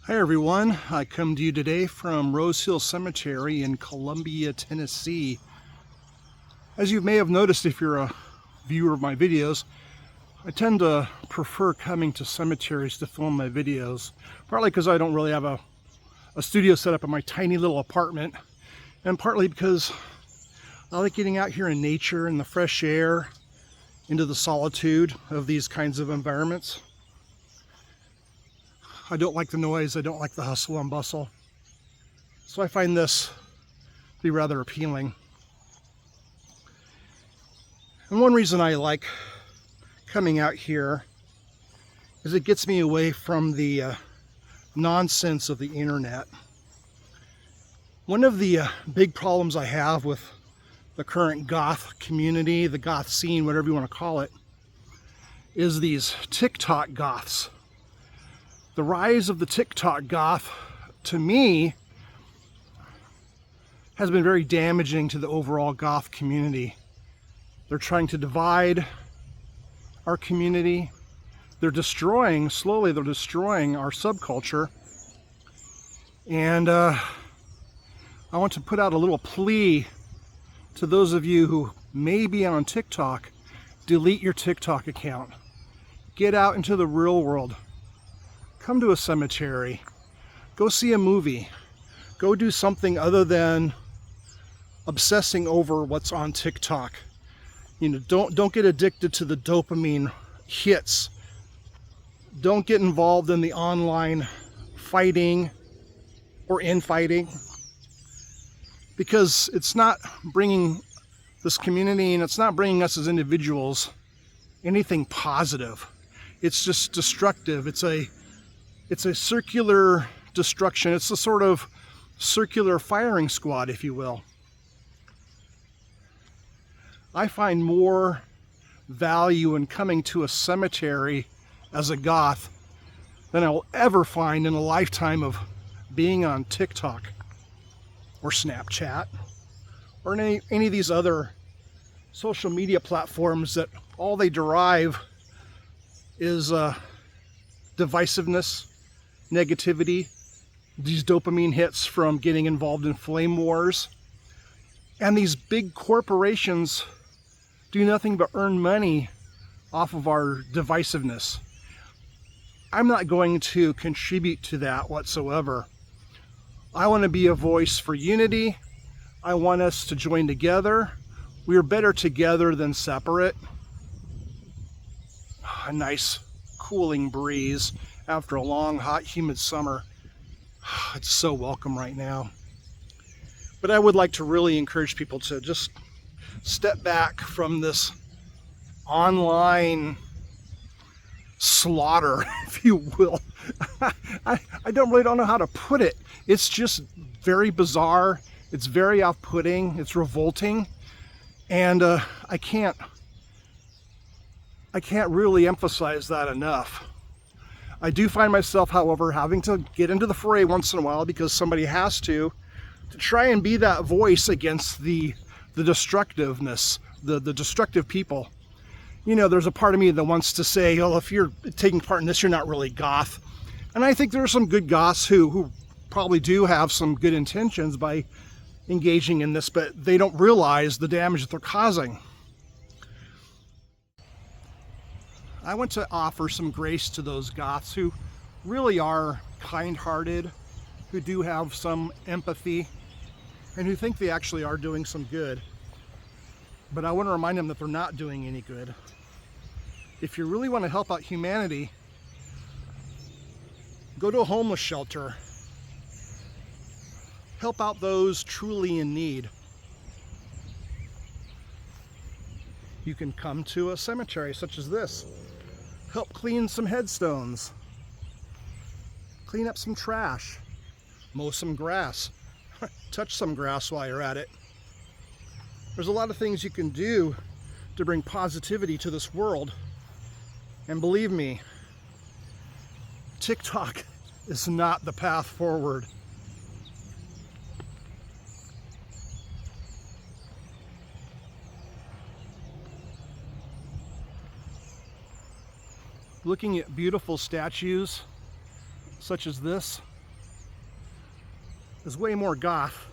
Hi everyone, I come to you today from Rose Hill Cemetery in Columbia, Tennessee. As you may have noticed if you're a viewer of my videos, I tend to prefer coming to cemeteries to film my videos, partly because I don't really have a studio set up in my tiny little apartment, and partly because I like getting out here in nature and the fresh air, into the solitude of these kinds of environments. I don't like the noise, I don't like the hustle and bustle. So I find this to be rather appealing. And one reason I like coming out here is it gets me away from the nonsense of the internet. One of the big problems I have with the current goth community, the goth scene, whatever you want to call it, is these TikTok goths. The rise of the TikTok goth, to me, has been very damaging to the overall goth community. They're trying to divide our community. Slowly they're destroying our subculture. And I want to put out a little plea to those of you who may be on TikTok. Delete your TikTok account. Get out into the real world. Come to a cemetery, go see a movie, go do something other than obsessing over what's on TikTok. You know, don't get addicted to the dopamine hits. Don't get involved in the online fighting or infighting, because it's not bringing this community and it's not bringing us as individuals anything positive. It's just destructive. It's a circular destruction. It's a sort of circular firing squad, if you will. I find more value in coming to a cemetery as a goth than I will ever find in a lifetime of being on TikTok or Snapchat or any of these other social media platforms that all they derive is divisiveness, negativity, these dopamine hits from getting involved in flame wars. And these big corporations do nothing but earn money off of our divisiveness. I'm not going to contribute to that whatsoever. I want to be a voice for unity. I want us to join together. We are better together than separate. A nice cooling breeze after a long, hot, humid summer. It's so welcome right now. But I would like to really encourage people to just step back from this online slaughter, if you will. I don't know how to put it. It's just very bizarre. It's very off-putting. It's revolting. And I can't really emphasize that enough. I do find myself, however, having to get into the fray once in a while, because somebody has to try and be that voice against the destructiveness, the destructive people. You know, there's a part of me that wants to say, oh, if you're taking part in this, you're not really goth. And I think there are some good goths who probably do have some good intentions by engaging in this, but they don't realize the damage that they're causing. I want to offer some grace to those goths who really are kind-hearted, who do have some empathy, and who think they actually are doing some good. But I want to remind them that they're not doing any good. If you really want to help out humanity, go to a homeless shelter. Help out those truly in need. You can come to a cemetery such as this. Help clean some headstones. Clean up some trash. Mow some grass. Touch some grass while you're at it. There's a lot of things you can do to bring positivity to this world. And believe me, TikTok is not the path forward. looking at beautiful statues such as this, is way more goth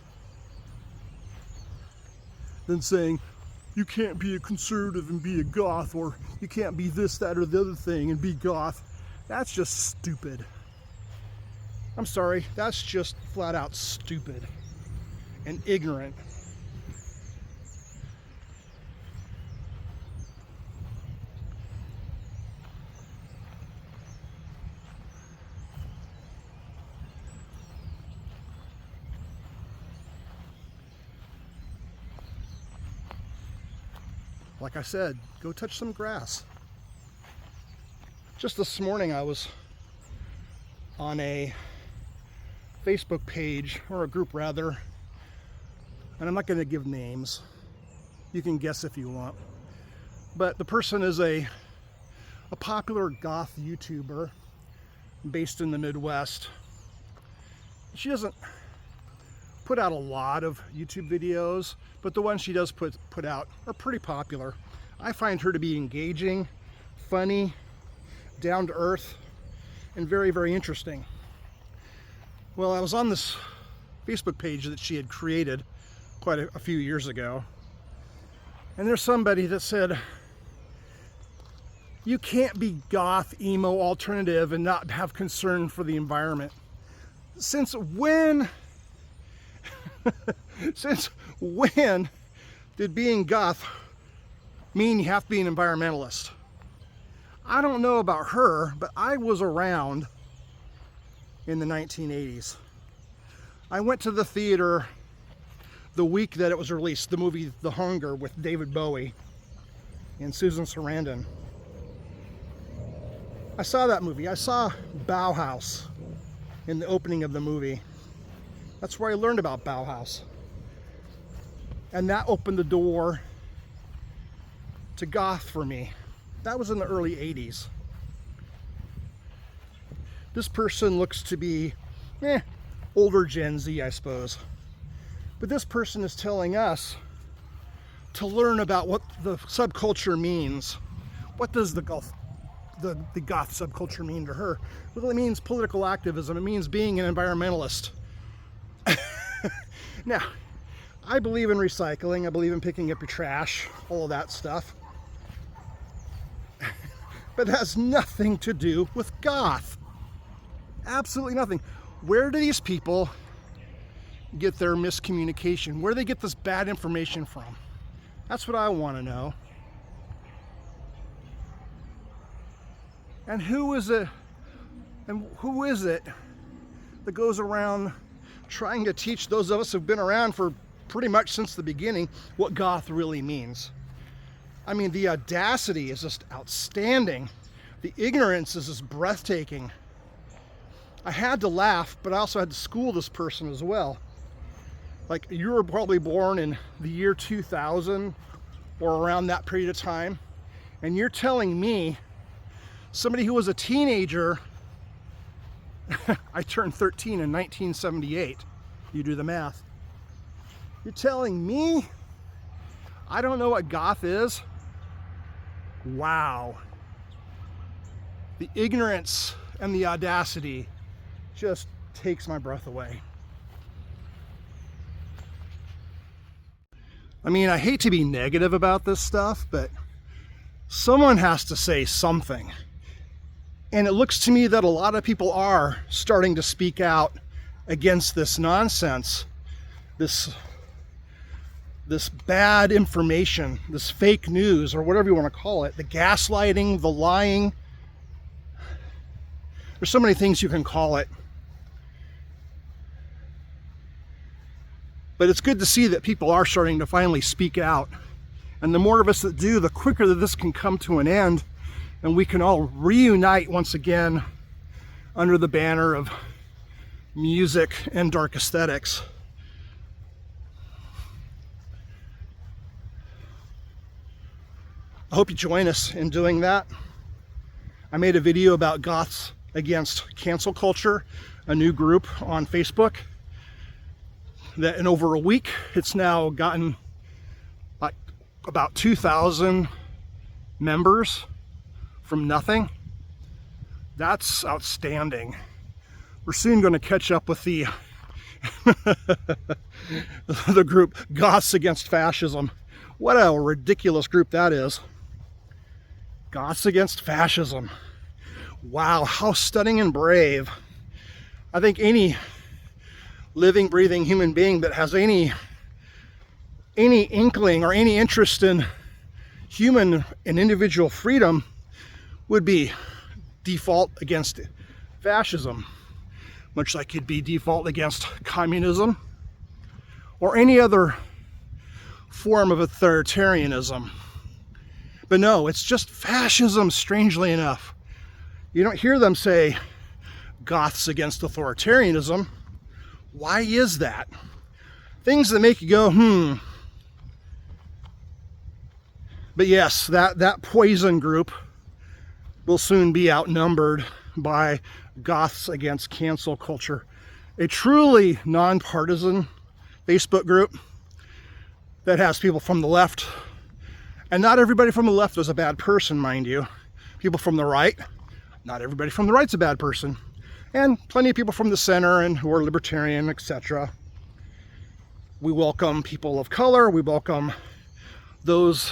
than saying you can't be a conservative and be a goth, or you can't be this, that, or the other thing and be goth. That's just stupid. I'm sorry, that's just flat out stupid and ignorant. Like I said, go touch some grass. Just this morning I was on a Facebook page, or a group rather, and I'm not going to give names. You can guess if you want. But the person is a popular goth YouTuber based in the Midwest. She doesn't put out a lot of YouTube videos, but the ones she does put out are pretty popular. I find her to be engaging, funny, down to earth, and very, very interesting. Well, I was on this Facebook page that she had created quite a few years ago, and there's somebody that said, you can't be goth, emo, alternative, and not have concern for the environment. Since when since when did being goth mean you have to be an environmentalist? I don't know about her, but I was around in the 1980s. I went to the theater the week that it was released, the movie The Hunger with David Bowie and Susan Sarandon. I saw that movie. I saw Bauhaus in the opening of the movie. That's where I learned about Bauhaus. And that opened the door to goth for me. That was in the early 80s. This person looks to be older Gen Z, I suppose. But this person is telling us to learn about what the subculture means. What does the goth subculture mean to her? Well, it means political activism. It means being an environmentalist. Now, I believe in recycling. I believe in picking up your trash, all of that stuff. But that has nothing to do with goth. Absolutely nothing. Where do these people get their miscommunication? Where do they get this bad information from? That's what I want to know. And who is it that goes around trying to teach those of us who've been around for pretty much since the beginning what goth really means? I mean, the audacity is just outstanding. The ignorance is just breathtaking. I had to laugh, but I also had to school this person as well. Like, you were probably born in the year 2000 or around that period of time, and you're telling me, somebody who was a teenager, I turned 13 in 1978. You do the math. You're telling me I don't know what goth is? Wow. The ignorance and the audacity just takes my breath away. I mean, I hate to be negative about this stuff, but someone has to say something. And it looks to me that a lot of people are starting to speak out against this nonsense, this bad information, this fake news, or whatever you want to call it, the gaslighting, the lying. There's so many things you can call it. But it's good to see that people are starting to finally speak out. And the more of us that do, the quicker that this can come to an end, and we can all reunite once again under the banner of music and dark aesthetics. I hope you join us in doing that. I made a video about Goths Against Cancel Culture, a new group on Facebook that in over a week, it's now gotten like about 2,000 members from nothing. That's outstanding. We're soon going to catch up with the The group Goths Against Fascism. What a ridiculous group that is. Goths Against Fascism. Wow, how stunning and brave. I think any living, breathing human being that has any inkling or any interest in human and individual freedom would be default against fascism, much like you'd be default against communism or any other form of authoritarianism. But no, it's just fascism, strangely enough. You don't hear them say Goths against authoritarianism. Why is that? Things that make you go, But yes, that poison group will soon be outnumbered by Goths Against Cancel Culture, a truly nonpartisan Facebook group that has people from the left, and not everybody from the left is a bad person, mind you. People from the right, not everybody from the right's a bad person, and plenty of people from the center and who are libertarian, etc. We welcome people of color, we welcome those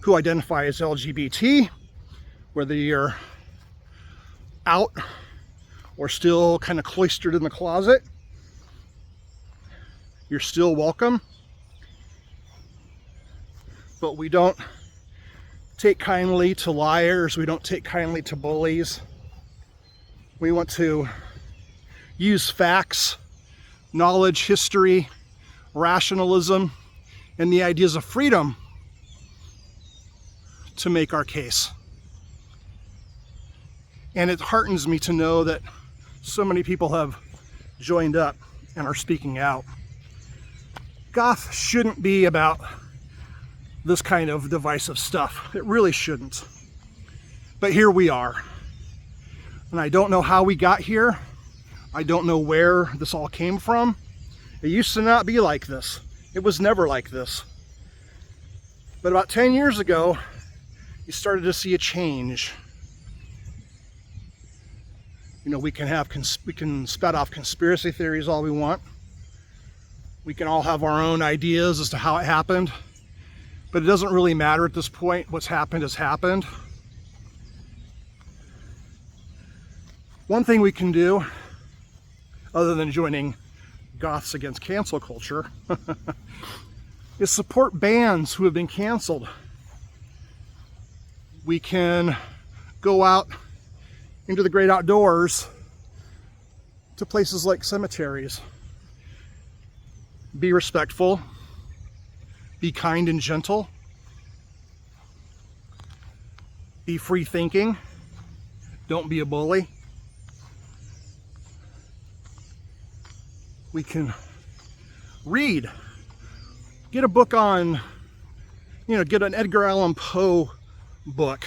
who identify as LGBT, whether you're out or still kind of cloistered in the closet, you're still welcome. But we don't take kindly to liars, we don't take kindly to bullies. We want to use facts, knowledge, history, rationalism, and the ideas of freedom to make our case. And it heartens me to know that so many people have joined up and are speaking out. Goth shouldn't be about this kind of divisive stuff. It really shouldn't. But here we are. And I don't know how we got here. I don't know where this all came from. It used to not be like this. It was never like this. But about 10 years ago, you started to see a change. You know, we can spout off conspiracy theories all we want. We can all have our own ideas as to how it happened. But it doesn't really matter at this point. What's happened has happened. One thing we can do, other than joining Goths Against Cancel Culture, is support bands who have been canceled. We can go out into the great outdoors to places like cemeteries. Be respectful. Be kind and gentle. Be free thinking. Don't be a bully. We can read. Get a book on, get an Edgar Allan Poe book.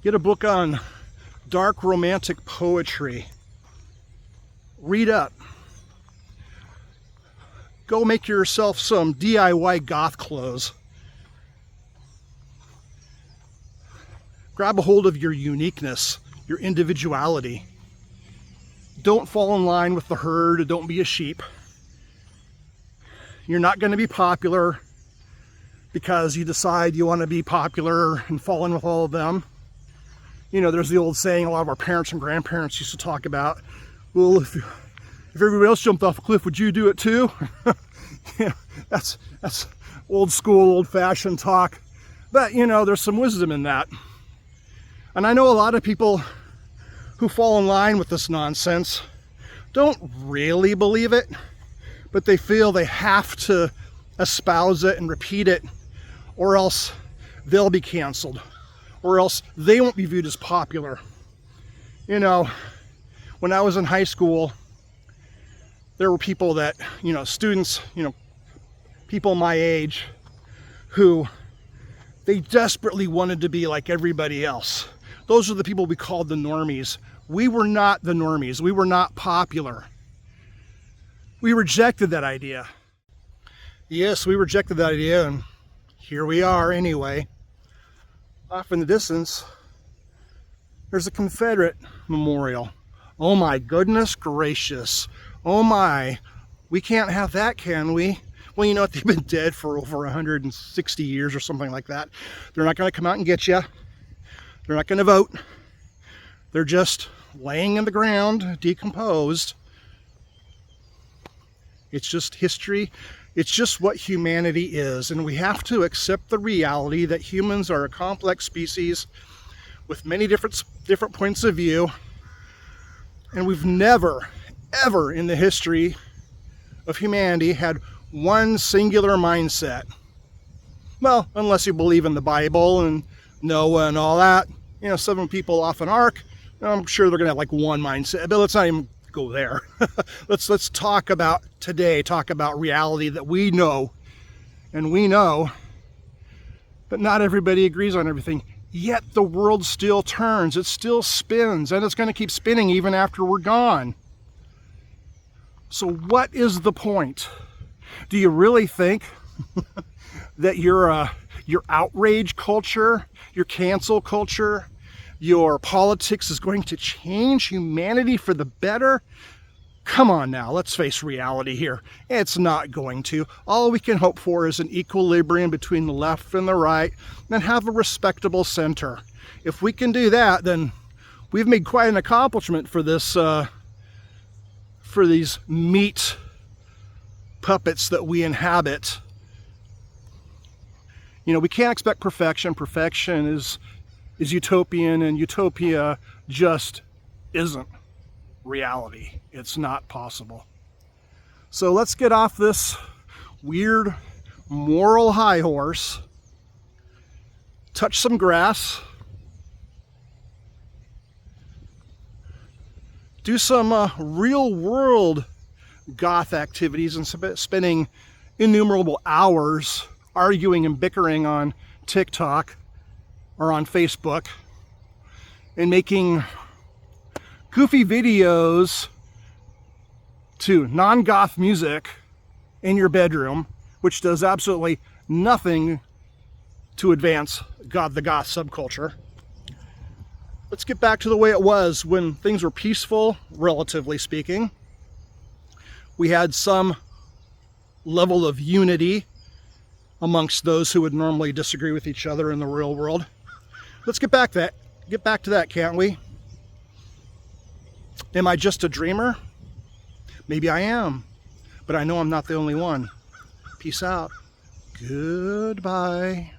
Get a book on dark romantic poetry. Read up. Go make yourself some DIY goth clothes. Grab a hold of your uniqueness, your individuality. Don't fall in line with the herd. Don't be a sheep. You're not going to be popular because you decide you want to be popular and fall in with all of them. There's the old saying a lot of our parents and grandparents used to talk about, well, if everybody else jumped off a cliff, would you do it too? That's old school, old-fashioned talk. But, there's some wisdom in that. And I know a lot of people who fall in line with this nonsense don't really believe it, but they feel they have to espouse it and repeat it, or else they'll be canceled, or else they won't be viewed as popular. When I was in high school, there were people that, students, people my age, who they desperately wanted to be like everybody else. Those are the people we called the normies. We were not the normies. We were not popular. We rejected that idea. Yes, we rejected that idea, and here we are anyway. Off in the distance, there's a Confederate memorial. Oh my goodness gracious. Oh my, we can't have that, can we? Well, you know what? They've been dead for over 160 years or something like that. They're not going to come out and get you. They're not going to vote. They're just laying in the ground, decomposed. It's just history. It's just what humanity is. And we have to accept the reality that humans are a complex species with many different points of view. And we've never, ever in the history of humanity had one singular mindset. Well, unless you believe in the Bible and Noah and all that. You know, 7 people off an ark. I'm sure they're going to have like one mindset, but let's not even go there. let's talk about today, talk about reality that we know, and we know, but not everybody agrees on everything. Yet the world still turns, it still spins, and it's going to keep spinning even after we're gone. So what is the point? Do you really think that your outrage culture, your cancel culture, your politics is going to change humanity for the better? Come on now, let's face reality here. It's not going to. All we can hope for is an equilibrium between the left and the right, and have a respectable center. If we can do that, then we've made quite an accomplishment for this, for these meat puppets that we inhabit. You know, we can't expect perfection. Perfection is utopian, and utopia just isn't reality. It's not possible. So let's get off this weird moral high horse, touch some grass, do some real world goth activities, and spending innumerable hours arguing and bickering on TikTok or on Facebook and making goofy videos to non-goth music in your bedroom, which does absolutely nothing to advance the goth subculture. Let's get back to the way it was when things were peaceful, relatively speaking. We had some level of unity amongst those who would normally disagree with each other in the real world. Let's get back to that, can't we? Am I just a dreamer? Maybe I am, but I know I'm not the only one. Peace out. Goodbye.